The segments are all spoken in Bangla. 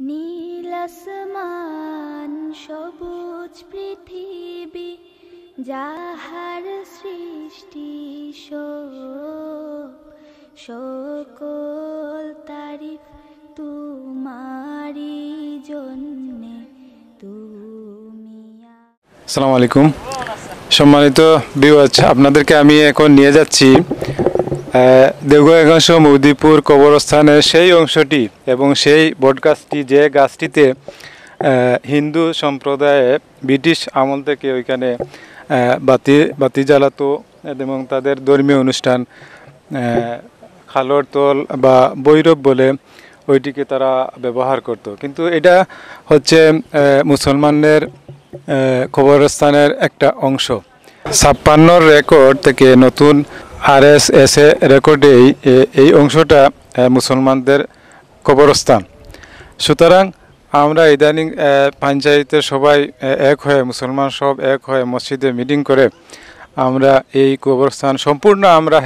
নীল আসমান সবুজ পৃথিবী যাহার সৃষ্টি সকল তারিফ তোমারি জন্যে তুমি। আসসালামু আলাইকুম সম্মানিত ভিউয়ার্স, আপনাদেরকে আমি এখন নিয়ে যাচ্ছি দেওঘর একাংশ মৌদিপুর কবরস্থানের সেই অংশটি এবং সেই বটগাছটি যে গাছটিতে হিন্দু সম্প্রদায়ে ব্রিটিশ আমল থেকে ওইখানে বাতি জ্বালাতো এবং তাদের ধর্মীয় অনুষ্ঠান খালর তল বা বৈরব বলে ওইটিকে তারা ব্যবহার করত। কিন্তু এটা হচ্ছে মুসলমানদের কবরস্থানের একটা অংশ। 56 রেকর্ড থেকে নতুন RSS রেকর্ডে এই অংশটা মুসলমানদের কবরস্থান। সুতরাং আমরা ইদানিং পঞ্চায়েতের সবাই এক হয়ে, মুসলমান সব এক হয়ে মসজিদে মিটিং করে আমরা এই কবরস্থান সম্পূর্ণ আমরা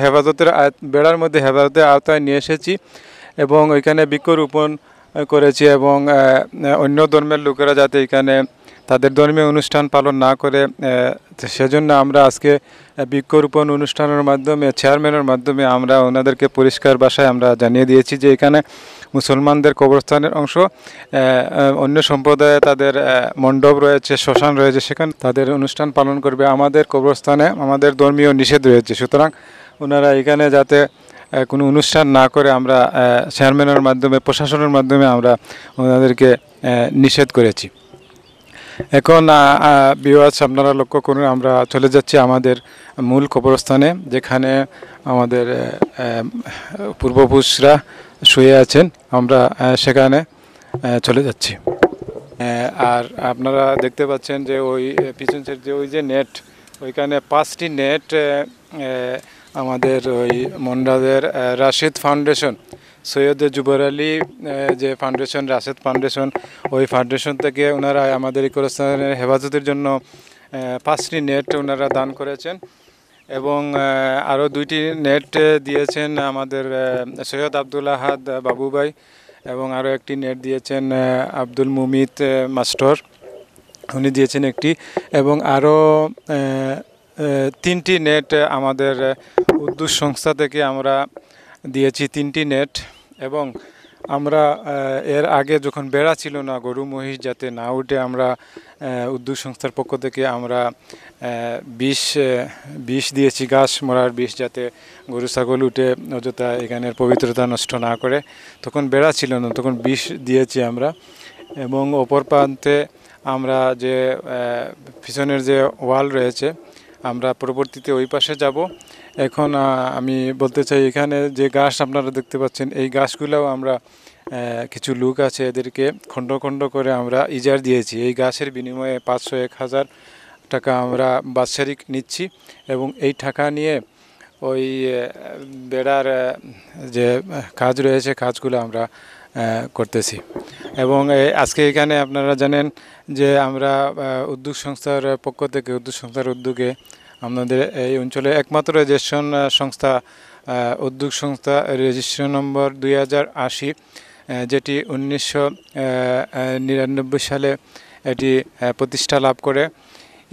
বেড়ার মধ্যে হেফাজতের আওতায় নিয়ে এসেছি এবং ওইখানে বৃক্ষরোপণ করেছি এবং অন্য ধর্মের লোকেরা যাতে এখানে তাদের ধর্মীয় অনুষ্ঠান পালন না করে সেজন্য আমরা আজকে বৃক্ষরোপণ অনুষ্ঠানের মাধ্যমে চেয়ারম্যানের মাধ্যমে আমরা ওনাদেরকে পরিষ্কার ভাষায় আমরা জানিয়ে দিয়েছি যে এখানে মুসলমানদের কবরস্থানের অংশ, অন্য সম্প্রদায়ে তাদের মণ্ডপ রয়েছে, শ্মশান রয়েছে, সেখানে তাদের অনুষ্ঠান পালন করবে। আমাদের কবরস্থানে আমাদের ধর্মীয় নিষেধ রয়েছে। সুতরাং ওনারা এখানে যাতে কোনো অনুষ্ঠান না করে আমরা চেয়ারম্যানের মাধ্যমে, প্রশাসনের মাধ্যমে আমরা ওনাদেরকে নিষেধ করেছি। এখন ভিউয়ার্স, আপনারা লক্ষ্য করুন, আমরা চলে যাচ্ছি আমাদের মূল কবরস্থানে, যেখানে আমাদের পূর্বপুরুষরা শুয়ে আছেন। আমরা সেখানে চলে যাচ্ছি। আর আপনারা দেখতে পাচ্ছেন যে ওই পিছন সাইড যে ওই যে নেট, ওইখানে 5টি নেট আমাদের ওই মন্ডাদের রাশেদ ফাউন্ডেশন, সৈয়দ জুবর আলী যে ফাউন্ডেশন, রাশেদ ফাউন্ডেশন, ওই ফাউন্ডেশন থেকে ওনারা আমাদের এই কবরস্থানের হেফাজতের জন্য 5টি নেট ওনারা দান করেছেন এবং আরও 2টি নেট দিয়েছেন আমাদের সৈয়দ আব্দুল আহাদ বাবু ভাই এবং আরও একটি নেট দিয়েছেন আব্দুল মুমিত মাস্টার, উনি দিয়েছেন একটি, এবং আরও 3টি নেট আমাদের উদ্যোগ সংস্থা থেকে আমরা দিয়েছি 3টি নেট। এবং আমরা এর আগে যখন বেড়া ছিল না, গরু মহিষ যাতে না উঠে, আমরা উদ্যোগ সংস্থার পক্ষ থেকে আমরা বিষ দিয়েছি, ঘাস মরার বিষ, যাতে গরু ছাগল উঠে অযথা এখানের পবিত্রতা নষ্ট না করে। তখন বেড়া ছিল না, তখন বিষ দিয়েছি আমরা। এবং অপর প্রান্তে আমরা যে পিছনের যে ওয়াল রয়েছে, আমরা পরবর্তীতে ওই পাশে যাব। এখন আমি বলতে চাই, এখানে যে গাছ আপনারা দেখতে পাচ্ছেন, এই গাছগুলোও আমরা কিছু লোক আছে, এদেরকে খণ্ড খণ্ড করে আমরা ইজার দিয়েছি। এই গাছের বিনিময়ে 500-1000 টাকা আমরা বাৎসরিক নিচ্ছি এবং এই টাকা নিয়ে ওই বেড়ার যে কাজ রয়েছে, কাজগুলো আমরা করতেছি। এবং আজকে এখানে আপনারা জানেন যে আমরা উদ্যোগ সংস্থার পক্ষ থেকে, উদ্যোগ সংস্থার উদ্যোগে আমাদের এই অঞ্চলে একমাত্র রেজিস্ট্রেশন সংস্থা, উদ্যোগ সংস্থা রেজিস্ট্রেশন নম্বর 2080, যেটি 1999 সালে এটি প্রতিষ্ঠা লাভ করে।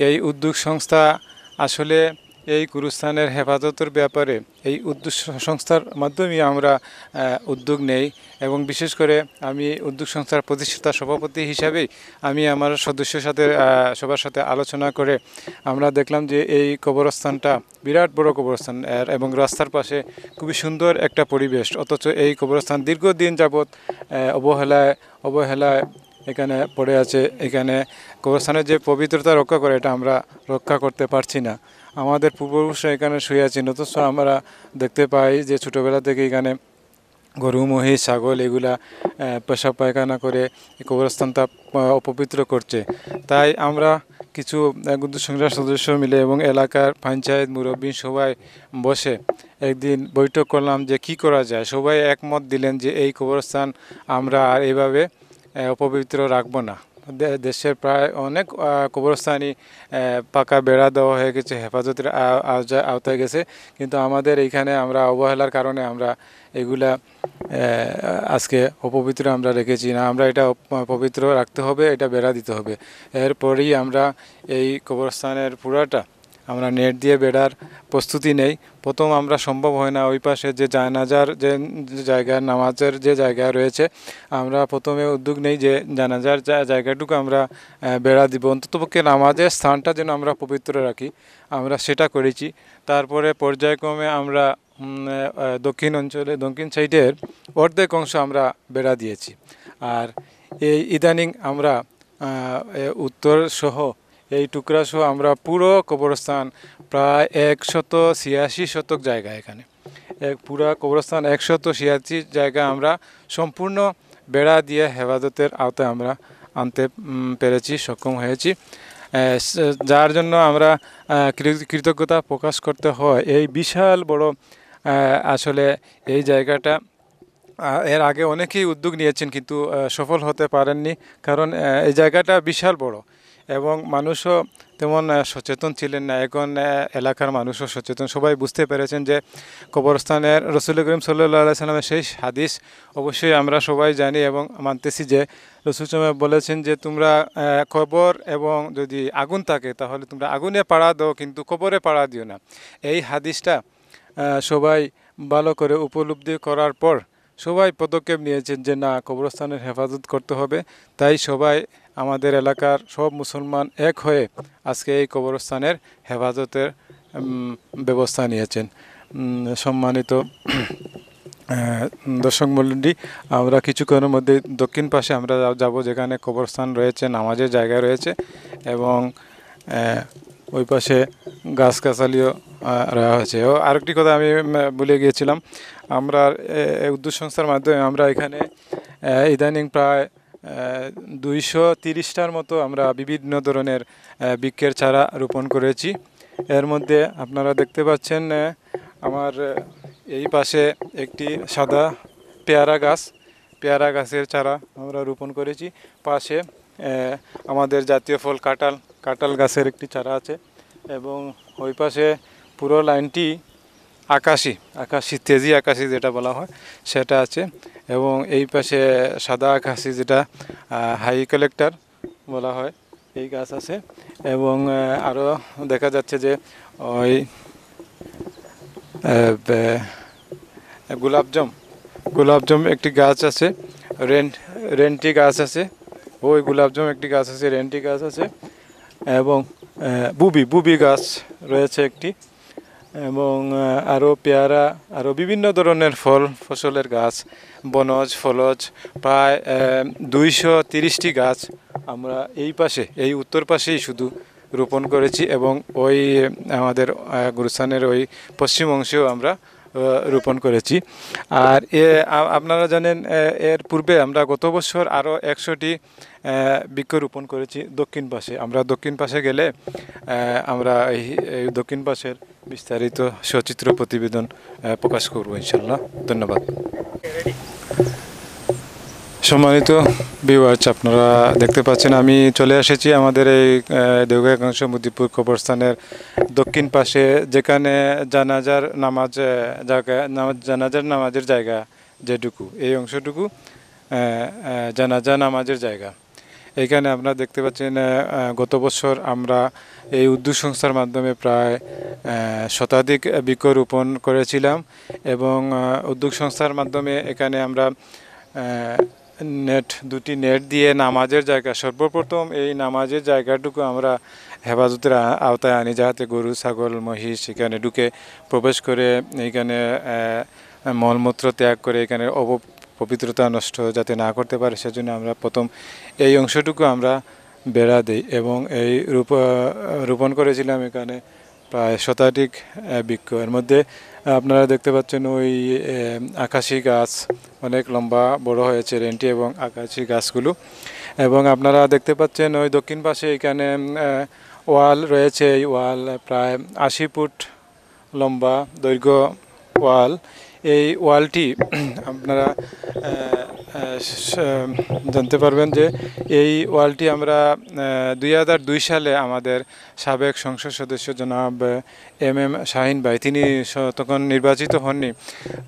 এই উদ্যোগ সংস্থা আসলে এই গুরুস্থানের হেফাজতের ব্যাপারে এই উদ্যোগ সংস্থার মাধ্যমেই আমরা উদ্যোগ নেই এবং বিশেষ করে আমি উদ্যোগ সংস্থার প্রতিষ্ঠাতা সভাপতি হিসাবেই আমি আমার সদস্যের সাথে, সবার সাথে আলোচনা করে আমরা দেখলাম যে এই কবরস্থানটা বিরাট বড় কবরস্থান এবং রাস্তার পাশে খুবই সুন্দর একটা পরিবেশ, অথচ এই কবরস্থান দীর্ঘদিন যাবৎ অবহেলায় এখানে পড়ে আছে। এখানে কবরস্থানের যে পবিত্রতা রক্ষা করে, এটা আমরা রক্ষা করতে পারছি না। আমাদের পূর্বপুরুষরা এখানে শুয়ে আছেন, অথচ আমরা দেখতে পাই যে ছোটোবেলা থেকে এখানে গরু মহিষ ছাগল এগুলা পেশাব পায়খানা করে এই কবরস্থানটা অপবিত্র করছে। তাই আমরা কিছু উদ্যোগ সংস্থার সদস্য মিলে এবং এলাকার পঞ্চায়েত মুরব্বী সবাই বসে একদিন বৈঠক করলাম যে কি করা যায়। সবাই একমত দিলেন যে এই কবরস্থান আমরা আর এইভাবে অপবিত্র রাখবো না, দেশের প্রায় অনেক কবরস্থানই পাকা বেড়া দেওয়া হয়ে গেছে, হেফাজতের আওতায় গেছে, কিন্তু আমাদের এইখানে আমরা অবহেলার কারণে আমরা এগুলা আজকে অপবিত্র আমরা রেখেছি না। আমরা এটা পবিত্র রাখতে হবে, এটা বেড়া দিতে হবে। এরপরেই আমরা এই কবরস্থানের পুরাটা আমরা নেট দিয়ে বেড়ার প্রস্তুতি নেই। প্রথম আমরা সম্ভব হয় না, ওই পাশে যে জানাজার যে জায়গা, নামাজের যে জায়গা রয়েছে, আমরা প্রথমে উদ্যোগ নেই যে জানাজার জায়গাটুকু আমরা বেড়া দিব, অন্ততপক্ষে নামাজের স্থানটা যেন আমরা পবিত্র রাখি, আমরা সেটা করেছি। তারপরে পর্যায়ক্রমে আমরা দক্ষিণ অঞ্চলে দক্ষিণ সাইডের অর্ধেক অংশ আমরা বেড়া দিয়েছি। আর এই ইদানিং আমরা উত্তর সহ এই টুকরা সহ আমরা পুরো কবরস্থান প্রায় 186 শতক জায়গা, এখানে পুরা কবরস্থান 186 জায়গা আমরা সম্পূর্ণ বেড়া দিয়ে হেফাজতের আওতায় আমরা আনতে পেরেছি, সক্ষম হয়েছি, যার জন্য আমরা কৃতজ্ঞতা প্রকাশ করতে হয়। এই বিশাল বড় আসলে এই জায়গাটা এর আগে অনেকেই উদ্যোগ নিয়েছেন, কিন্তু সফল হতে পারেননি, কারণ এই জায়গাটা বিশাল বড় এবং মানুষও তেমন সচেতন ছিলেন না। এখন এলাকার মানুষও সচেতন, সবাই বুঝতে পেরেছেন যে কবরস্থানের রসুল করিম সাল্লাল্লাহু আলাইহি সাল্লামের সেই হাদিস অবশ্যই আমরা সবাই জানি এবং মানতেছি যে রসুল সাল্লাল্লাহু বলেছেন যে তোমরা কবর এবং যদি আগুন থাকে তাহলে তোমরা আগুনে পাড়া দাও, কিন্তু কবরে পাড়া দিও না। এই হাদিসটা সবাই ভালো করে উপলব্ধি করার পর সবাই পদক্ষেপ নিয়েছেন যে না, কবরস্থানের হেফাজত করতে হবে। তাই সবাই আমাদের এলাকার সব মুসলমান এক হয়ে আজকে এই কবরস্থানের হেফাজতের ব্যবস্থা নিয়েছেন। সম্মানিত দর্শক মণ্ডলী, আমরা কিছুক্ষণের মধ্যে দক্ষিণ পাশে আমরা যাব, যেখানে কবরস্থান রয়েছে, নামাজের জায়গা রয়েছে এবং ওই পাশে গাছগাছালিও রাখা হয়েছে। ও আরেকটি কথা আমি ভুলে গিয়েছিলাম, আমরা উদ্যোগ সংস্থার মাধ্যমে আমরা এখানে ইদানিং প্রায় 230টার মতো আমরা বিভিন্ন ধরনের বৃক্ষের চারা রোপণ করেছি। এর মধ্যে আপনারা দেখতে পাচ্ছেন আমার এই পাশে একটি সাদা পেয়ারা গাছের চারা আমরা রোপণ করেছি। পাশে আমাদের জাতীয় ফল কাঁঠাল গাছের একটি চারা আছে এবং ওই পাশে পুরো লাইনটি আকাশি তেজি আকাশি যেটা বলা হয় সেটা আছে এবং এই পাশে সাদা আকাশি যেটা হাই কালেক্টর বলা হয় এই গাছ আছে এবং আরও দেখা যাচ্ছে যে ওই গোলাপজম একটি গাছ আছে, রেন্টি গাছ আছে, ওই গোলাপজম একটি গাছ আছে, রেন্টি গাছ আছে এবং বুবি গাছ রয়েছে একটি এবং আরও পেয়ারা, আরও বিভিন্ন ধরনের ফসলের গাছ, বনজ ফলজ প্রায় 230টি গাছ আমরা এই উত্তর পাশেই শুধু রোপণ করেছি এবং ওই আমাদের গুরুস্থানের ওই পশ্চিম অংশেও আমরা রোপণ করেছি। আর আপনারা জানেন এর পূর্বে আমরা গত বছর আরও 100টি বৃক্ষ রোপণ করেছি দক্ষিণ পাশে। আমরা দক্ষিণ পাশে গেলে আমরা এই দক্ষিণ পাশের বিস্তারিত সচিত্র প্রতিবেদন প্রকাশ করব ইনশাল্লাহ। ধন্যবাদ। সম্মানিত ভিউয়ার্স, আপনারা দেখতে পাচ্ছেন আমি চলে এসেছি আমাদের এই দেওগাঁ একাংশ মুজিবপুর কবরস্থানের দক্ষিণ পাশে, যেখানে জানাজার নামাজের জায়গা যেটুকু, এই অংশটুকু জানাজা নামাজের জায়গা। এইখানে আপনারা দেখতে পাচ্ছেন গত বছর আমরা এই উদ্যোগ সংস্থার মাধ্যমে প্রায় শতাধিক বৃক্ষ রোপণ করেছিলাম এবং উদ্যোগ সংস্থার মাধ্যমে এখানে আমরা দুটি নেট দিয়ে নামাজের জায়গা, সর্বপ্রথম এই নামাজের জায়গাটুকু আমরা হেফাজতের আওতায় আনি, যাতে গরু ছাগল মহিষ সেখানে ঢুকে প্রবেশ করে এইখানে মলমূত্র ত্যাগ করে এখানে পবিত্রতা নষ্ট যাতে না করতে পারে, সেজন্য আমরা প্রথম এই অংশটুকু আমরা বেড়া দিই এবং এই রোপণ করেছিলাম এখানে প্রায় শতাধিক বৃক্ষ। এর মধ্যে আপনারা দেখতে পাচ্ছেন ওই আকাশি গাছ অনেক লম্বা বড় হয়েছে, রেন্টি এবং আকাশি গাছগুলো, এবং আপনারা দেখতে পাচ্ছেন ওই দক্ষিণ পাশে এখানে ওয়াল রয়েছে। এই ওয়াল প্রায় 80 ফুট লম্বা দৈর্ঘ্য ওয়াল। এই ওয়ালটি আপনারা জানতে পারবেন যে এই ওয়ালটি আমরা 2002 সালে আমাদের সাবেক সংসদ সদস্য জনাব MM শাহিন ভাই, তিনি তখন নির্বাচিত হননি,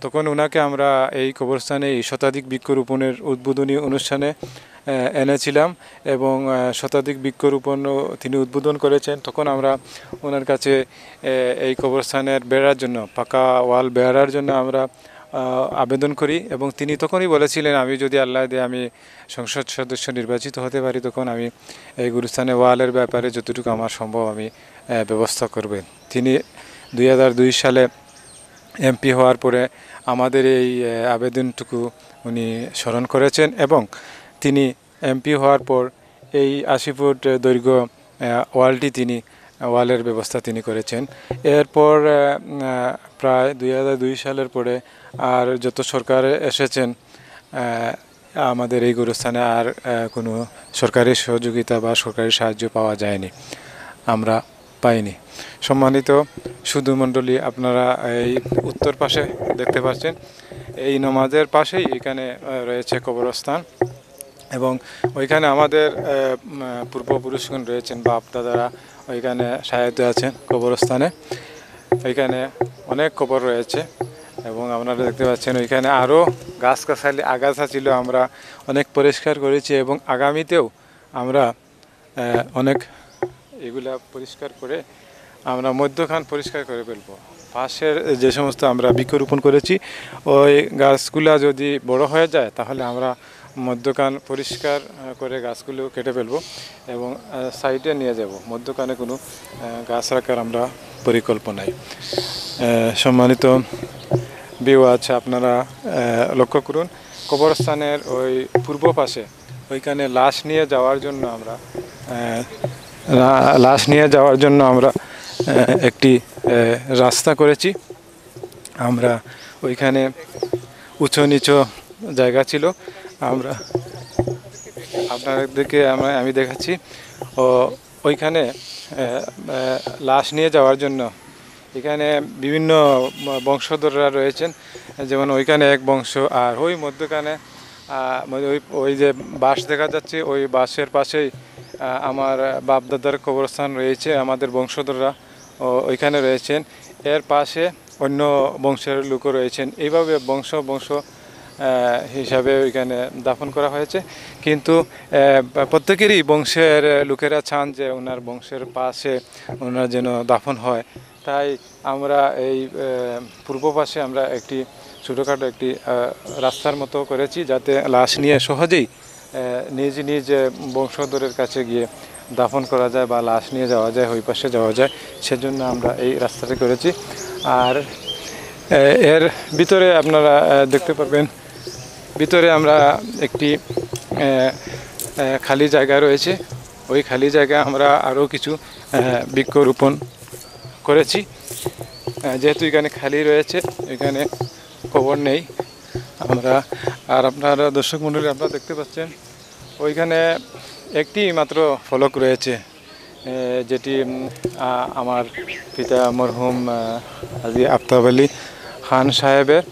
তখন ওনাকে আমরা এই কবরস্থানে এই শতাধিক বৃক্ষরোপণের উদ্বোধনী অনুষ্ঠানে এনেছিলাম এবং শতাধিক বৃক্ষরোপণ তিনি উদ্বোধন করেছেন। তখন আমরা ওনার কাছে এই কবরস্থানের বেড়ার জন্য, পাকা ওয়াল বেড়ার জন্য আমরা আবেদন করি এবং তিনি তখনই বলেছিলেন আমি যদি আল্লাহ দিয়ে আমি সংসদ সদস্য নির্বাচিত হতে পারি তখন আমি এই গুরুস্থানে ওয়ালের ব্যাপারে যতটুকু আমার সম্ভব আমি ব্যবস্থা করবেন। তিনি 2002 সালে MP হওয়ার পরে আমাদের এই আবেদনটুকু উনি স্মরণ করেছেন এবং তিনি MP হওয়ার পর এই 80 ফুট দৈর্ঘ্য ওয়ালটি তিনি ওয়ালের ব্যবস্থা তিনি করেছেন। এরপর প্রায় 2002 সালের পরে আর যত সরকার এসেছেন আমাদের এই গুরুস্থানে আর কোনো সরকারি সহযোগিতা বা সরকারি সাহায্য পাওয়া যায়নি, আমরা পাইনি। সম্মানিত সুধীমণ্ডলী, আপনারা এই উত্তর পাশে দেখতে পাচ্ছেন এই নামাজের পাশেই এখানে রয়েছে কবরস্থান এবং ওইখানে আমাদের পূর্বপুরুষগণ রয়েছেন, বাপ দাদারা ওইখানে শায়িত আছেন কবরস্থানে। ওইখানে অনেক কবর রয়েছে এবং আপনারা দেখতে পাচ্ছেন ওইখানে আরও গাছগাছালি আগাছা ছিল, আমরা অনেক পরিষ্কার করেছি এবং আগামীতেও আমরা অনেক এগুলা পরিষ্কার করে আমরা মধ্যখান পরিষ্কার করে ফেলবো। পাশের যে সমস্ত আমরা বৃক্ষরোপণ করেছি ওই গাছগুলা যদি বড় হয়ে যায় তাহলে আমরা মধ্যখান পরিষ্কার করে গাছগুলো কেটে ফেলবো এবং সাইডে নিয়ে যাব, মধ্যখানে কোনো গাছ রাখার আমরা পরিকল্পনায়। সম্মানিত ভিউয়ার্স, আপনারা লক্ষ্য করুন কবরস্থানের ওই পূর্ব পাশে ওইখানে লাশ নিয়ে যাওয়ার জন্য আমরা একটি রাস্তা করেছি। আমরা ওইখানে উঁচু নিচু জায়গা ছিল, আমরা আপনাদেরকে আমি দেখাচ্ছি। ওইখানে লাশ নিয়ে যাওয়ার জন্য এখানে বিভিন্ন বংশধররা রয়েছেন, যেমন ওইখানে এক বংশ আর ওই মধ্যখানে ওই যে বাঁশ দেখা যাচ্ছে ওই বাঁশের পাশেই আমার বাপদাদার কবরস্থান রয়েছে, আমাদের বংশধররা ওইখানে রয়েছেন, এর পাশে অন্য বংশের লোকও রয়েছেন। এইভাবে বংশ হিসাবে ওইখানে দাফন করা হয়েছে, কিন্তু প্রত্যেকেরই বংশের লোকেরা চান যে ওনার বংশের পাশে ওনার যেন দাফন হয়। তাই আমরা এই পূর্ব পাশে আমরা একটি ছোটোখাটো একটি রাস্তার মতো করেছি যাতে লাশ নিয়ে সহজেই নিজ নিজ বংশধরের কাছে গিয়ে দাফন করা যায় বা লাশ নিয়ে যাওয়া যায়, ওই পাশে যাওয়া যায়, সেজন্য আমরা এই রাস্তাটি করেছি। আর এর ভিতরে আপনারা দেখতে পাবেন ভিতরে আমরা একটি খালি জায়গা রয়েছে, ওই খালি জায়গায় আমরা আরও কিছু বৃক্ষরোপণ করেছি। যেহেতু এখানে খালি রয়েছে, এখানে কবর নেই আমরা। আর আপনারা দর্শক মণ্ডলী, আপনারা দেখতে পাচ্ছেন ওইখানে একটি মাত্র ফলক রয়েছে, যেটি আমার পিতা মরহুম হাজী আফতাব আলী খান সাহেবের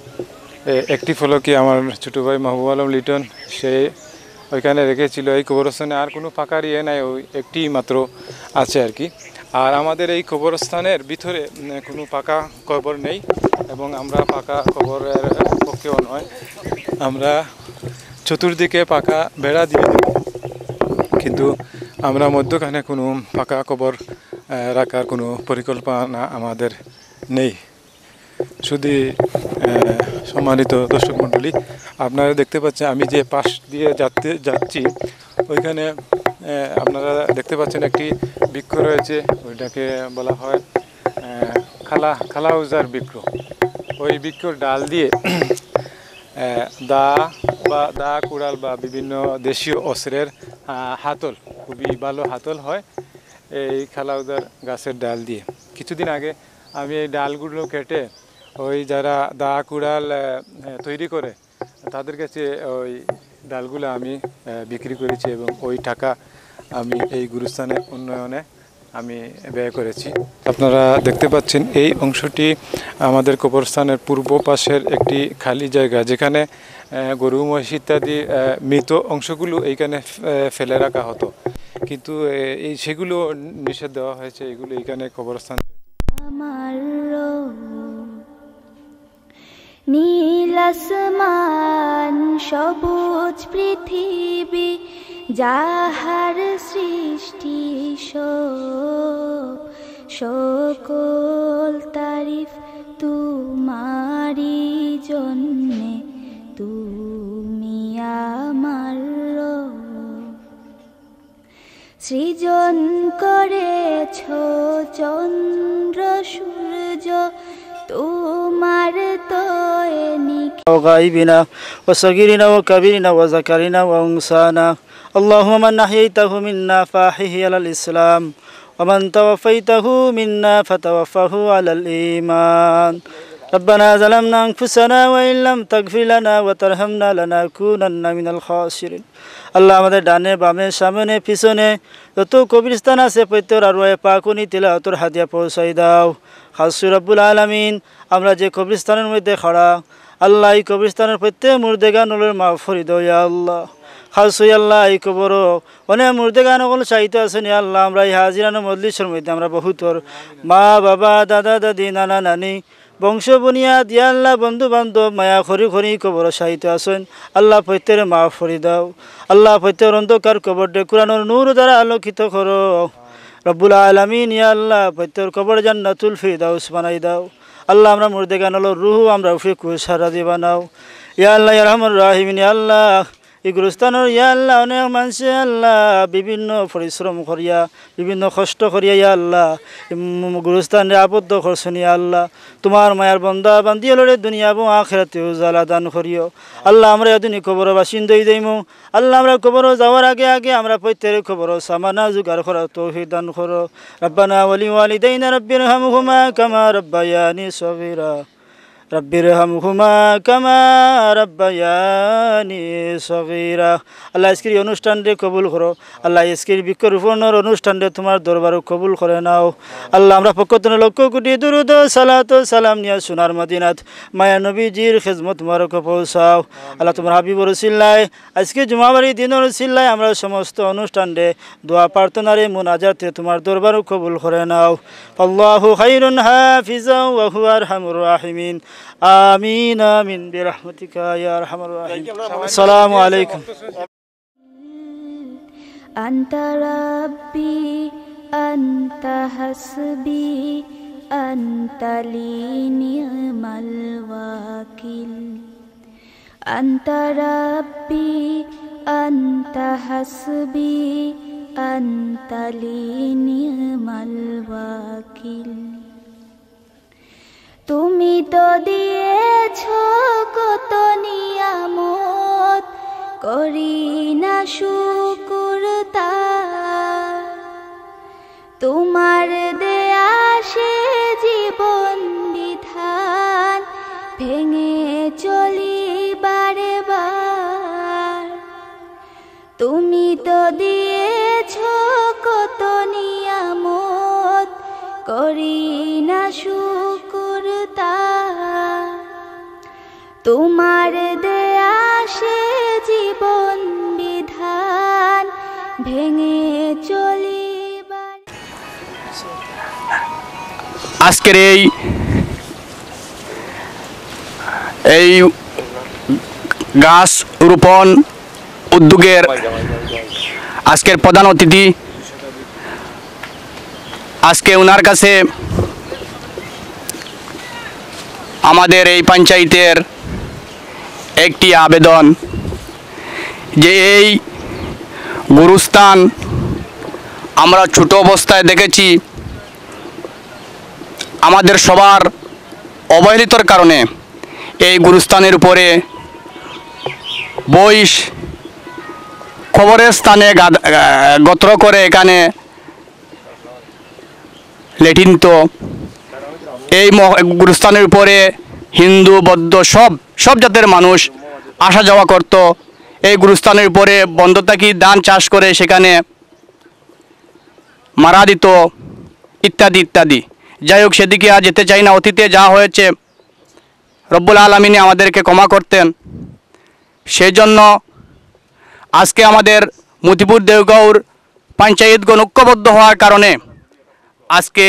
একটি ফলকই আমার ছোটো ভাই মাহবুব আলম লিটন সে ওইখানে রেখেছিল। এই কবরস্থানে আর কোনো ফাঁকার ইয়ে নাই, ওই একটি মাত্র আছে আর কি। আর আমাদের এই কবরস্থানের ভিতরে কোনো পাকা কবর নেই এবং আমরা পাকা কবরের পক্ষেও নয়, আমরা চতুর্দিকে পাকা বেড়া দিয়ে দেব, কিন্তু আমরা মধ্যখানে কোনো পাকা কবর রাখার কোনো পরিকল্পনা আমাদের নেই। শুধু সম্মানিত দর্শক মণ্ডলী, আপনারা দেখতে পাচ্ছেন আমি যে পাশ দিয়ে যাচ্ছি ওইখানে আপনারা দেখতে পাচ্ছেন একটি বৃক্ষ রয়েছে, ওইটাকে বলা হয় খালাউজার বৃক্ষ। ওই বৃক্ষর ডাল দিয়ে দা কুড়াল বা বিভিন্ন দেশীয় অস্ত্রের হাতল, খুবই ভালো হাতল হয় এই খালাউজার গাছের ডাল দিয়ে। কিছুদিন আগে আমি এই ডালগুলো কেটে ওই যারা দা কুড়াল তৈরি করে তাদের কাছে ওই ডালগুলো আমি বিক্রি করেছি এবং ওই টাকা আমি এই গুরুস্থানের উন্নয়নে আমি ব্যয় করেছি। আপনারা দেখতে পাচ্ছেন এই অংশটি আমাদের কবরস্থানের পূর্ব পাশের একটি খালি জায়গা, যেখানে গরু মহিষ ইত্যাদি মৃত অংশগুলো এইখানে ফেলে রাখা হতো, কিন্তু সেগুলো নিষেধ দেওয়া হয়েছে, এগুলো এইখানে কবরস্থান। আমার নীল আসমান সবুজ পৃথিবী যাহার সৃষ্টি সকল তারিফ তোমারি জন্যে, তুমি আমার সৃজন করেছ চন্দ্র সূর্য তোমার তৈনি وغائبنا وصغيرنا وكبيرنا وذكرنا وأنثانا اللهم من أحييته منا فأحيه على الإسلام ومن توفيته منا فتوفه على الإيمان ربنا ظلمنا أنفسنا وإن لم تغفر لنا وترحمنا لنكونن من الخاسرين আল্লাহ আমাদের ডানে বামে সামনে পিছনে যত কবরস্থান আছে প্রত্যেক আরওয়ায়ে পাকুনি তিলাওয়াতের হাদিয়া পৌঁছাই দাও। খাস রব্বুল আলামিন, আমরা যে কবরস্থানের মধ্যে খাড়া আল্লাহ, এই কবরস্থানের প্রত্যেক মুর্দেগানুলের মাগফিরাত দাও ইয়া আল্লাহ। খাস আল্লাহ এই কবর অনেক মুর্দেগান ওগুলো চাইতে আছেন ইয়া আল্লাহ। আমরা এই হাজিরানো মজলিসের মধ্যে আমরা বহুতর মা বাবা দাদা দাদি নানা নানি বংশ বুনিয়াদ ইয়া আল্লাহ বন্ধু বান্ধব মায়া খরি খরি কবর সাহিত্য আসেন আল্লাহ, প্রত্যেকের মাফ করি দাও আল্লাহ। প্রত্যেকের অন্ধকার কবরটা কুরআনের নূর দ্বারা আলোকিত করো রব্বুল আলামিন ইয়া আল্লাহ। প্রত্যেকের কবর জান্নাতুল ফিরদাউস বানাই দাও আল্লাহ। আমরা মুর্দেগানুলের রূহ আমরা উফে কুসারা দি বানাও ইয়া আল্লাহ ইয়া রহমান রাহিমিন ইয়া আল্লাহ। এই গুরুস্থানের ইয়া আল্লাহ অনেক মানুষে আল্লাহ বিভিন্ন পরিশ্রম করিয়া বিভিন্ন কষ্ট করিয়া ইয়া আল্লাহ গুরুস্থানে আবদ্ধ করছেন ইয়া আল্লাহ। তোমার মায়ার বন্দা বান্দিয়ে লড়ে দুনিয়া এবং আখিরাতে উজালা দান করিও আল্লাহ। আমরা এদিনই কবর বাসিন্দাই দেইমু আল্লাহ। আমরা কবর যাওয়ার আগে আগে আমরা প্রত্যেকের কবর সামানা জোগাড় করা তৌফিক দান করো। রব্বানা ওয়ালি ওয়ালিদাইনা রাব্বিরহামহুমা কামা রাব্বায়ানি সগীরা রাব্বিরহামহুমা কামা রাব্বায়ানি সগীরা। আল্লাহ আজকের অনুষ্ঠানটি কবুল করো আল্লাহ। আজকের বৃক্ষরোপণের অনুষ্ঠানটি তোমার দরবারে কবুল করে নাও আল্লাহ। আমরা পক্ষ থেকে লক্ষ কোটি দুরুদ সালাত সালাম নিয়া সোনার মদিনাত মায়া নবীজির খেদমত মুবারক পৌঁছাও আল্লাহ। তোমার হাবিবর উসিলায় আজকে জুমাবারি দিনের উসিলায় আমরা সমস্ত অনুষ্ঠানটি দোয়া প্রার্থনারে মুনাজাতে তোমার দরবারে কবুল করে নাও। আল্লাহু খায়রুন হাফিজা ওয়া হুয়া আরহামুর রাহিমিন। আমিন আমিন বিরহমাতিকা ইয়া আরহামার রাহিম। আসসালামু আলাইকুম। আনতা রাব্বি আনতা হাসবি আনতা লি নি'মাল ওয়াকিল। আনতা রাব্বি আনতা হাসবি আনতা লি নি'মাল ওয়াকিল। তুমি তো দিয়েছ কত নিয়ামত, করি না শুকুর তার। তোমার দেয়া সে জীবন বিধান ভেঙে চলি বারে বার। তুমি তো দিয়েছ কত নিয়ামত, করি না শুকুর তার। তোমার দেয়া সে জীবন বিধান ভেঙে চলি। আজকের এই গাছ রোপণ উদ্যোগের আজকের প্রধান অতিথি, আজকে ওনার কাছে আমাদের এই পঞ্চায়েতের একটি আবেদন যে এই গুরুস্থান আমরা ছোট অবস্থায় দেখেছি, আমাদের সবার অবহেলিতর কারণে এই গুরুস্থানের উপরে বইস খবরের স্থানে গোত্র করে এখানে লেটিন। তো এই গুরুস্থানের উপরে হিন্দু বৌদ্ধ সব জাতের মানুষ আসা যাওয়া করত। এই গুরুস্থানের উপরে বন্ধ থাকি ধান চাষ করে সেখানে মারা দিত। ইত্যাদি ইত্যাদি। যাই হোক, সেদিকে আর যেতে চাই না। অতীতে যা হয়েছে রব্বুল আলামিন আমাদেরকে ক্ষমা করতেন। সেই জন্য আজকে আমাদের মতিপুর দেওগাঁওর পঞ্চায়েতগণ ঐক্যবদ্ধ হওয়ার কারণে আজকে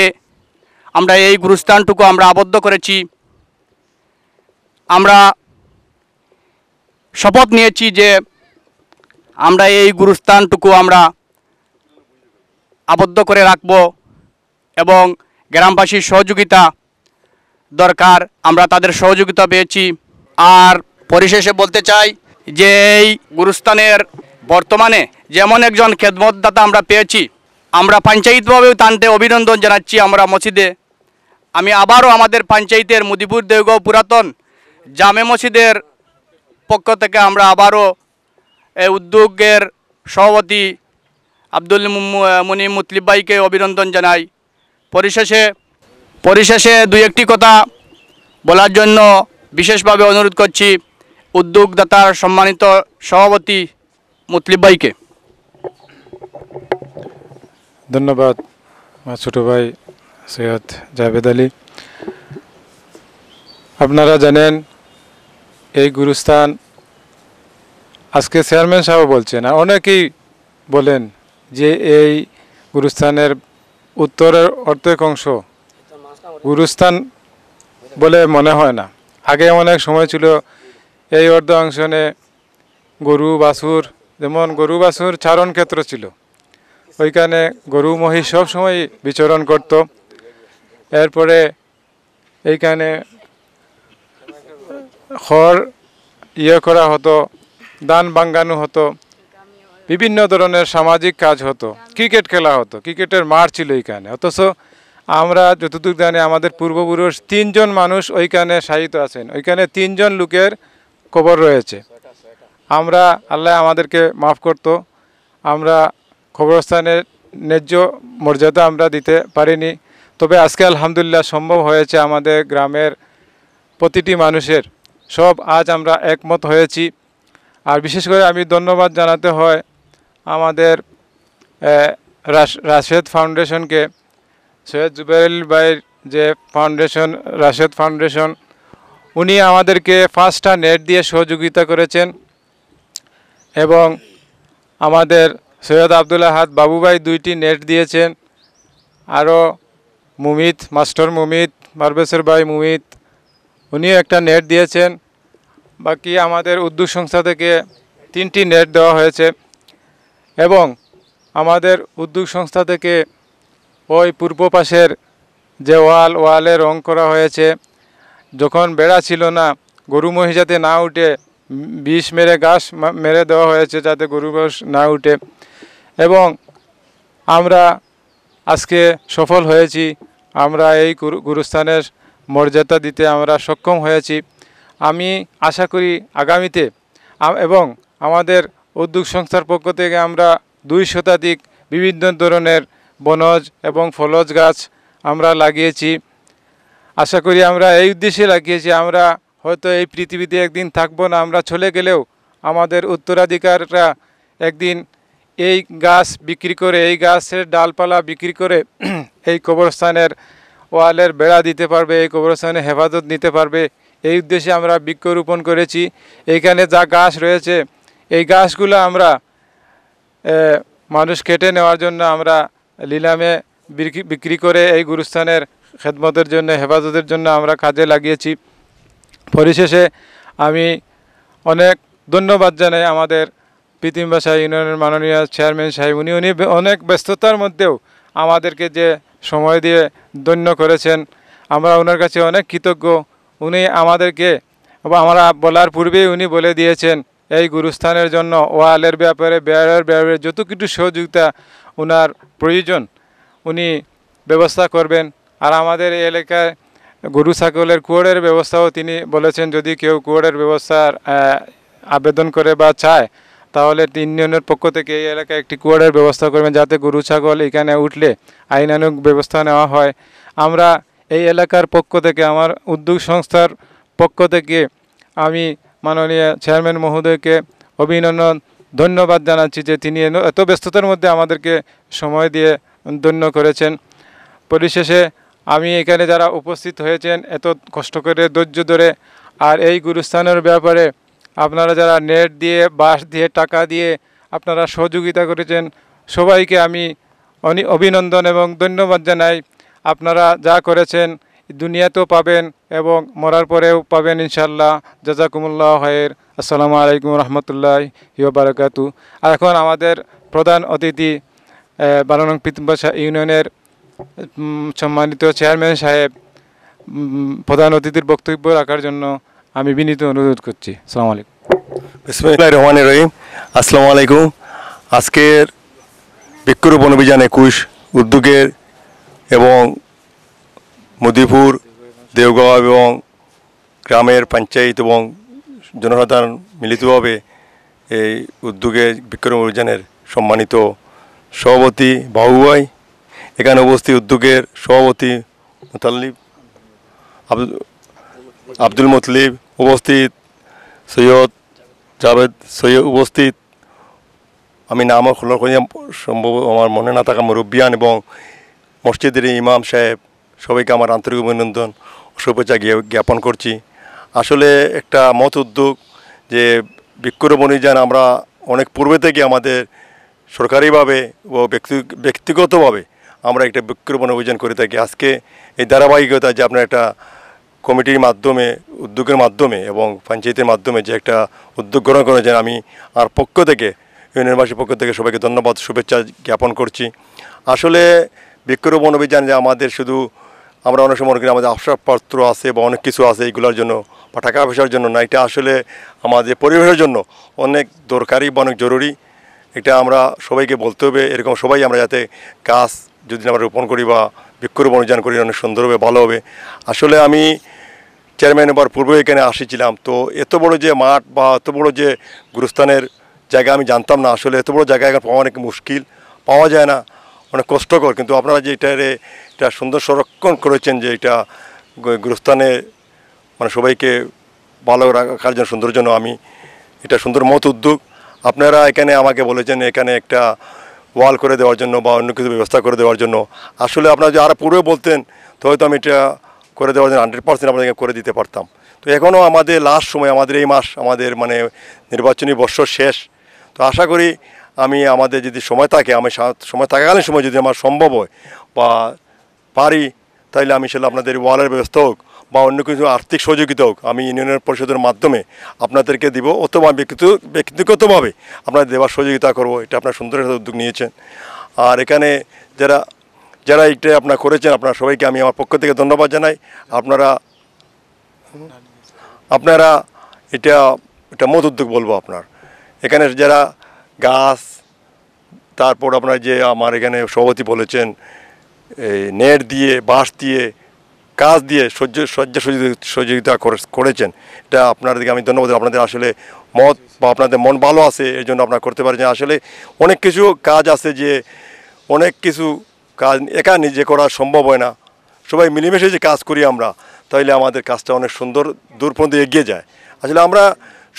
আমরা এই গুরুস্থানটুকু আমরা আবদ্ধ করেছি। আমরা শপথ নিয়েছি যে আমরা এই গুরুস্থানটুকু আমরা আবদ্ধ করে রাখব এবং গ্রামবাসীর সহযোগিতা দরকার, আমরা তাদের সহযোগিতা পেয়েছি। আর পরিশেষে বলতে চাই যে এই গুরুস্থানের বর্তমানে যেমন একজন খেদমতদাতা আমরা পেয়েছি, আমরা পঞ্চায়েতভাবেও তানতে অভিনন্দন জানাচ্ছি। আমরা মসজিদে আমি আবারও আমাদের পঞ্চায়েতের মতিপুর দেওগাঁও পুরাতন জামে মসজিদের পক্ষ থেকে আমরা আবারও এই উদ্যোগের সভাপতি আব্দুল মুনিম মুতলিব ভাইকে অভিনন্দন জানাই। পরিশেষে দুই একটি কথা বলার জন্য বিশেষভাবে অনুরোধ করছি উদ্যোগদাতার সম্মানিত সভাপতি মুতলিব ভাইকে। ধন্যবাদ আমার ছোটো ভাই সৈয়দ জাভেদ আলী। আপনারা জানেন এই গুরুস্থান আজকে চেয়ারম্যান সাহেব বলছেন, আর অনেকেই বলেন যে এই গুরুস্থানের উত্তরের অর্ধেক অংশ গুরুস্থান বলে মনে হয় না। আগে অনেক সময় ছিল এই অর্ধ অংশনে গরু বাছুর, যেমন গরু বাছুর চারণ ক্ষেত্র ছিল, ওইখানে গরু মহিষ সব সময় বিচরণ করত। এরপরে এইখানে খড় করা হতো, ধান ভাঙ্গানো হতো, বিভিন্ন ধরনের সামাজিক কাজ হতো, ক্রিকেট খেলা হতো, ক্রিকেটের মাঠ ছিল এইখানে। অথচ আমরা যতটুকু জানি আমাদের পূর্বপুরুষ 3 জন মানুষ ওইখানে শায়িত আছেন, ওইখানে 3 জন লোকের কবর রয়েছে। আমরা আল্লাহ আমাদেরকে মাফ করত, আমরা কবরস্থানের ন্যায্য মর্যাদা আমরা দিতে পারিনি। তবে আজকে আলহামদুলিল্লাহ সম্ভব হয়েছে আমাদের গ্রামের প্রতিটি মানুষের, সব আজ আমরা একমত হয়েছি। আর বিশেষ করে আমি ধন্যবাদ জানাতে হয় আমাদের রাশেদ ফাউন্ডেশনকে, সৈয়দ জুবাইর ভাইয়ের যে ফাউন্ডেশন রাশেদ ফাউন্ডেশন, উনি আমাদেরকে 5টা নেট দিয়ে সহযোগিতা করেছেন এবং আমাদের সৈয়দ আব্দুল আহাদ বাবু ভাই 2টি নেট দিয়েছেন। আরও মুমিত মাস্টার মুমিত পারভেজের ভাই মুমিত, উনিও একটা নেট দিয়েছেন। বাকি আমাদের উদ্যোগ সংস্থা থেকে 3টি নেট দেওয়া হয়েছে এবং আমাদের উদ্যোগ সংস্থা থেকে ওই পূর্ব পাশের যে ওয়ালে রং করা হয়েছে, যখন বেড়া ছিল না গরু মহিষ যাতে না উঠে বিষ মেরে ঘাস মেরে দেওয়া হয়েছে যাতে গরু মহিষ না উঠে। এবং আমরা আজকে সফল হয়েছি, আমরা এই গুরুস্থানের মর্যাদা দিতে আমরা সক্ষম হয়েছি। আমি আশা করি আগামীতে এবং আমাদের উদ্যোগ সংস্থার পক্ষ থেকে আমরা 2 শতাধিক বিভিন্ন ধরনের বনজ এবং ফলজ গাছ আমরা লাগিয়েছি। আশা করি আমরা এই উদ্দেশ্যে লাগিয়েছি, আমরা হয়তো এই পৃথিবীতে একদিন থাকবো না, আমরা চলে গেলেও আমাদের উত্তরাধিকাররা একদিন এই গাছ বিক্রি করে, এই গাছের ডালপালা বিক্রি করে এই কবরস্থানের ওয়ালের বেড়া দিতে পারবে, এই কবরস্থানের হেফাজত নিতে পারবে। এই উদ্দেশ্যে আমরা বৃক্ষরোপণ করেছি। এইখানে যা গাছ রয়েছে এই গাছগুলো আমরা মানুষ কেটে নেওয়ার জন্য আমরা নিলামে বিক্রি করে এই গুরুস্থানের খেদমতের জন্য হেফাজতের জন্য আমরা কাজে লাগিয়েছি। পরিশেষে আমি অনেক ধন্যবাদ জানাই আমাদের পিতিমবাসা ইউনিয়নের মাননীয় চেয়ারম্যান সাহেব, উনি অনেক ব্যস্ততার মধ্যেও আমাদেরকে যে সময় দিয়ে ধন্য করেছেন, আমরা ওনার কাছে অনেক কৃতজ্ঞ। উনি আমাদেরকে আমরা বলার পূর্বেই উনি বলে দিয়েছেন এই গুরুস্থানের জন্য ওয়ালের ব্যাপারে বেড়ার ব্যাপারে যত কিছু সহযোগিতা ওনার প্রয়োজন উনি ব্যবস্থা করবেন। আর আমাদের এই এলাকায় গরু ছাগলের কুয়োরের ব্যবস্থাও তিনি বলেছেন, যদি কেউ কুয়োরের ব্যবস্থার আবেদন করে বা চায় তাহলে ইউনিয়নের পক্ষ থেকে এই এলাকায় একটি কুয়োরের ব্যবস্থা করবেন, যাতে গরু ছাগল এখানে উঠলে আইনানুগ ব্যবস্থা নেওয়া হয়। আমরা এই এলাকার পক্ষ থেকে, আমার উদ্যোগ সংস্থার পক্ষ থেকে আমি মাননীয় চেয়ারম্যান মহোদয়কে অভিনন্দন ধন্যবাদ জানাচ্ছি যে তিনি এত ব্যস্ততার মধ্যে আমাদেরকে সময় দিয়ে ধন্য করেছেন। পরিশেষে আমি এখানে যারা উপস্থিত হয়েছেন এত কষ্ট করে ধৈর্য ধরে, আর এই গুরুস্থানের ব্যাপারে আপনারা যারা নেট দিয়ে বাঁশ দিয়ে টাকা দিয়ে আপনারা সহযোগিতা করেছেন, সবাইকে আমি অভিনন্দন এবং ধন্যবাদ জানাই। আপনারা যা করেছেন দুনিয়াতেও পাবেন এবং মরার পরেও পাবেন ইনশাল্লাহ। জাজাকুমুল্লাহ খায়ের। আসসালামু আলাইকুম রহমতুল্লাহি ওয়া বারাকাতু। আর এখন আমাদের প্রধান অতিথি 12 নং পিতম্বাসা ইউনিয়নের সম্মানিত চেয়ারম্যান সাহেব প্রধান অতিথির বক্তব্য রাখার জন্য আমি বিনীত অনুরোধ করছি। আসসালামু আলাইকুম। বিসমিল্লাহির রহমানির রহিম। আসসালামু আলাইকুম। আজকের বৃক্ষরোপণ অভিযান 21 উদ্যোগের এবং মদিপুর, দেওগাঁও এবং গ্রামের পঞ্চায়েত এবং জনসাধারণ মিলিতভাবে এই উদ্যোগে বৃক্ষরোপণ অভিযানের সম্মানিত সভাপতি বাবু ভাই, এখানে উপস্থিত উদ্যোগের সভাপতি আব্দুল মুতলিব উপস্থিত, সৈয়দ জাভেদ সৈয়দ উপস্থিত, আমি নাম সম্ভব আমার মনে না থাকা মুরব্বিয়ান এবং মসজিদের ইমাম সাহেব, সবাইকে আমার আন্তরিক অভিনন্দন ও শুভেচ্ছা জ্ঞাপন করছি। আসলে একটা মত উদ্যোগ যে বৃক্ষরোপণ অভিযান আমরা অনেক পূর্বে থেকে আমাদের সরকারিভাবে ও ব্যক্তিগতভাবে আমরা একটা বৃক্ষরোপণ অভিযান করে থাকি। আজকে এই ধারাবাহিকতা যে আপনার একটা কমিটির মাধ্যমে, উদ্যোগের মাধ্যমে এবং পঞ্চায়েতের মাধ্যমে যে একটা উদ্যোগ গ্রহণ করেছেন, আমি আর পক্ষ থেকে ইউনিয়নবাসীর পক্ষ থেকে সবাইকে ধন্যবাদ শুভেচ্ছা জ্ঞাপন করছি। আসলে বৃক্ষরোপণ অভিযান যে আমাদের শুধু আমরা অনেক সময় মনে করি আমাদের আসবাবপত্র আছে বা অনেক কিছু আছে এইগুলোর জন্য বা টাকা পয়সার জন্য না, এটা আসলে আমাদের পরিবেশের জন্য অনেক দরকারি বা অনেক জরুরি। এটা আমরা সবাইকে বলতে হবে, এরকম সবাই আমরা যাতে গাছ যদি আমরা রোপণ করি বা বৃক্ষরোপণ অভিযান করি অনেক সুন্দর হবে, ভালো হবে। আসলে আমি চেয়ারম্যান হবার পূর্বে এখানে আসিছিলাম, তো এত বড় যে মাঠ বা এত বড় যে গুরুস্থানের জায়গা আমি জানতাম না। আসলে এত বড় জায়গা এখন পাওয়া অনেক মুশকিল, পাওয়া যায় না, অনেক কষ্টকর। কিন্তু আপনারা যে এটা সুন্দর সংরক্ষণ করেছেন, যে এটা গুরুস্থানে মানে সবাইকে ভালো রাখার জন্য, সুন্দর জন্য, আমি এটা সুন্দর মত উদ্যোগ। আপনারা এখানে আমাকে বলেছেন এখানে একটা ওয়াল করে দেওয়ার জন্য বা অন্য কিছু ব্যবস্থা করে দেওয়ার জন্য। আসলে আপনারা যদি আরও পূর্বে বলতেন তো হয়তো আমি এটা করে দেওয়ার জন্য 100% আপনাদেরকে করে দিতে পারতাম। তো এখনও আমাদের লাস্ট সময়, আমাদের এই মাস আমাদের মানে নির্বাচনী বর্ষ শেষ। তো আশা করি আমি আমাদের যদি সময় থাকে, আমি সময় থাকাকালীন সময় যদি আমার সম্ভব হয় বা পারি, তাহলে আমি সেটা আপনাদের ওয়ালের ব্যবস্থা হোক বা অন্য কিছু আর্থিক সহযোগিতা হোক আমি ইউনিয়নের পরিষদের মাধ্যমে আপনাদেরকে দিব, অথবা ব্যক্তিগতভাবে আপনাদের দেওয়ার সহযোগিতা করব। এটা আপনার সুন্দর একটা উদ্যোগ নিয়েছেন। আর এখানে যারা এটা আপনার করেছেন, আপনার সবাইকে আমি আমার পক্ষ থেকে ধন্যবাদ জানাই। আপনারা এটা মত উদ্যোগ বলবো আপনার এখানে যারা গাছ, তারপর আপনার যে আমার এখানে সভাপতি বলেছেন এই নেট দিয়ে, বাঁশ দিয়ে, কাজ দিয়ে সহযোগিতা করেছেন, এটা আপনাদেরকে আমি ধন্যবাদ। আপনাদের আসলে মত বা আপনাদের মন ভালো আছে, এই জন্য আপনারা করতে পারছেন। আসলে অনেক কিছু কাজ আছে যে অনেক কিছু কাজ একা নিজে করা সম্ভব হয় না, সবাই মিলেমিশে যে কাজ করি আমরা, তাহলে আমাদের কাজটা অনেক সুন্দর দূর পর্যন্ত এগিয়ে যায়। আসলে আমরা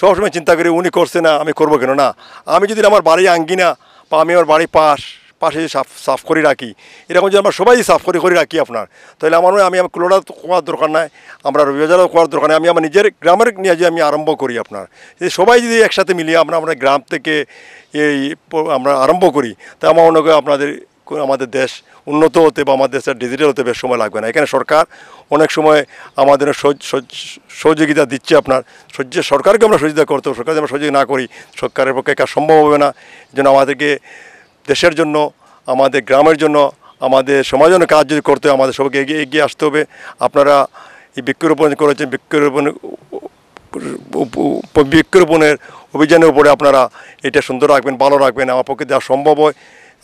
সবসময় চিন্তা করি উনি করছে না আমি করবো কেন, না, আমি যদি আমার বাড়ি আঙ্গিনা বা আমি আমার বাড়ির পাশে সাফ করে রাখি, এরকম যদি আমরা সবাই সাফ করে রাখি আপনার, তাহলে আমার আমি কুলোটা কোয়ার দরকার নাই, আমরা রবিবাজারও কোয়ার দরকার নেই, আমি আমার নিজের গ্রামের নিয়ে যে আমি আরম্ভ করি আপনার। সবাই যদি একসাথে মিলিয়ে আমরা গ্রাম থেকে আমরা আরম্ভ করি, তা আমার মনে করি আমাদের দেশ উন্নত হতে বা আমাদের দেশের ডিজিটাল হতে বেশ সময় লাগবে না। এখানে সরকার অনেক সময় আমাদের সহযোগিতা দিচ্ছে আপনার, সরকারকে আমরা সহযোগিতা করতে হবে। সরকার যদি আমরা সহযোগিতা না করি, সরকারের পক্ষে কাজ সম্ভব হবে না। এই জন্য আমাদেরকে দেশের জন্য, আমাদের গ্রামের জন্য, আমাদের সমাজের জন্য কাজ যদি করতে হয়, আমাদের সবাইকে এগিয়ে আসতে হবে। আপনারা এই বৃক্ষরোপণ করেছেন, বৃক্ষরোপণের অভিযানের উপরে আপনারা এটা সুন্দর রাখবেন, ভালো রাখবেন। আমার পক্ষে দেওয়া সম্ভব হয়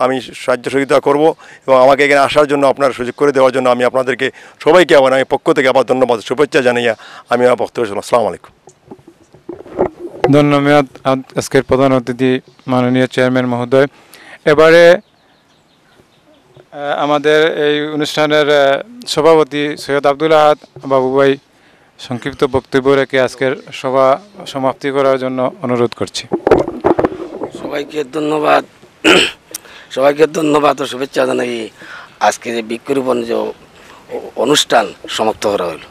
আমি সাহায্য সহযোগিতা করব, এবং আমাকে এখানে আসার জন্য আপনারা সুযোগ করে দেওয়ার জন্য আমি আপনাদেরকে সবাইকে আবার আমি পক্ষ থেকে আবার ধন্যবাদ শুভেচ্ছা জানাইয়া আমি আমার বক্তব্য শুনলাম। আসসালামু আলাইকুম। ধন্যবাদ আজকের প্রধান অতিথি মাননীয় চেয়ারম্যান মহোদয়। এবারে আমাদের এই অনুষ্ঠানের সভাপতি সৈয়দ আব্দুল আহাদ বাবু ভাই সংক্ষিপ্ত বক্তব্য রেখে আজকের সভা সমাপ্তি করার জন্য অনুরোধ করছি। সবাইকে ধন্যবাদ ও শুভেচ্ছা জানাই। আজকে যে বৃক্ষরোপণ যে অনুষ্ঠান সমাপ্ত করা হলো।